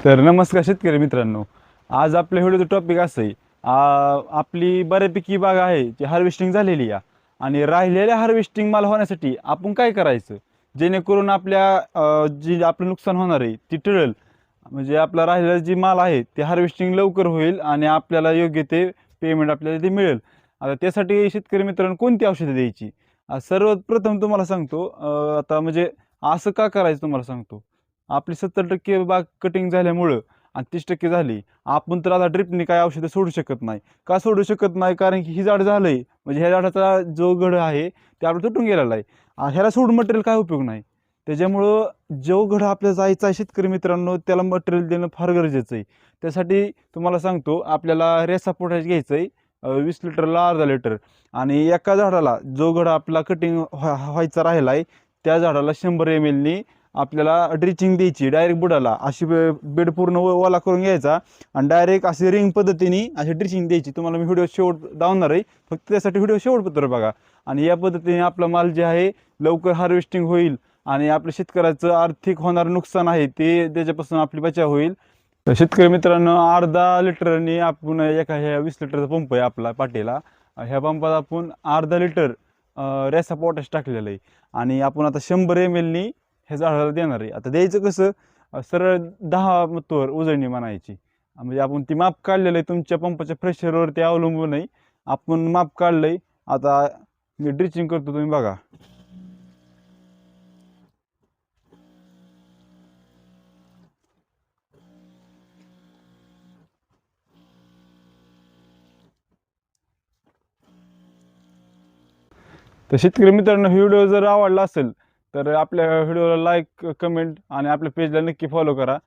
तर नमस्कार शेतकरी मित्रांनो. आज आपल्या व्हिडिओचं टॉपिक असं आहे. आपली बऱ्यापैकी बाग आहे जी हार्वेस्टिंग झालेली आहे आणि राहिलेल्या हार्वेस्टिंग माल होण्यासाठी आपण काय करायचं जेणेकरून जी आपलं नुकसान होणार आहे ती टळेल. म्हणजे आपला राहिलेला जी माल आहे ते हार्वेस्टिंग लवकर होईल आणि आपल्याला योग्य ते पेमेंट आपल्याला ते मिळेल. आता त्यासाठी शेतकरी मित्रांनो कोणती औषधं द्यायची? सर्वप्रथम तुम्हाला सांगतो, आता म्हणजे असं का करायचं तुम्हाला सांगतो. आपली 70% बाग कटिंग झाल्यामुळं आणि 30% झाली. आपण तर आता ड्रिपनी काय औषधं सोडू शकत नाही. का सोडू शकत नाही? कारण की ही झाड झालंय म्हणजे ह्या झाडाचा जो घड आहे ते आपला तुटून गेलेला आहे. ह्याला सोडून मटेरियल काय उपयोग नाही. त्याच्यामुळं जो घड आपल्याला जायचा आहे शेतकरी मित्रांनो त्याला मटेरियल देणं फार गरजेचं आहे. त्यासाठी तुम्हाला सांगतो आपल्याला रेसा पोटॅश घ्यायचं आहे, 20 लिटरला अर्धा लिटर. आणि एका झाडाला जो घड आपला कटिंग व्हायचा राहिला आहे त्या झाडाला 100 ml आपल्याला ड्रिचिंग द्यायची डायरेक्ट बुडाला. अशी बेड पूर्ण ओला करून घ्यायचा आणि डायरेक्ट अशी रिंग पद्धतीने अशी ड्रिचिंग द्यायची. तुम्हाला मी व्हिडिओ शेवट दावणार आहे, फक्त त्यासाठी व्हिडिओ शेवटपत्र बघा. आणि या पद्धतीने आपला माल जे आहे लवकर हार्वेस्टिंग होईल आणि आपल्या शेतकऱ्याचं आर्थिक होणारं नुकसान आहे ते त्याच्यापासून आपली बचाव होईल. तर शेतकरी मित्रांनो, अर्धा लिटरनी आपण एका ह्या 20 लिटरचा पंप आहे आपला पाटीला. ह्या पंपात आपण अर्धा लिटर रेसा पोटॅश टाकलेलं आहे आणि आपण आता 100 ml ह्या झाडाला देणार आहे. आता द्यायचं कसं? सरळ 10 मत्तवर उजळणी म्हणायची. म्हणजे आपण ती माप काढलेलं आहे तुमच्या पंपाच्या प्रेशरवरती अवलंबून आहे. आपण माप काढलंय. आता मी ड्रिचिंग करतो, तुम्ही बघा. तर शेतकरी मित्रांनो, व्हिडिओ जर आवडला असेल तर आपल्या व्हिडिओला लाईक, कमेंट आणि आपल्या पेजला नक्की फॉलो करा.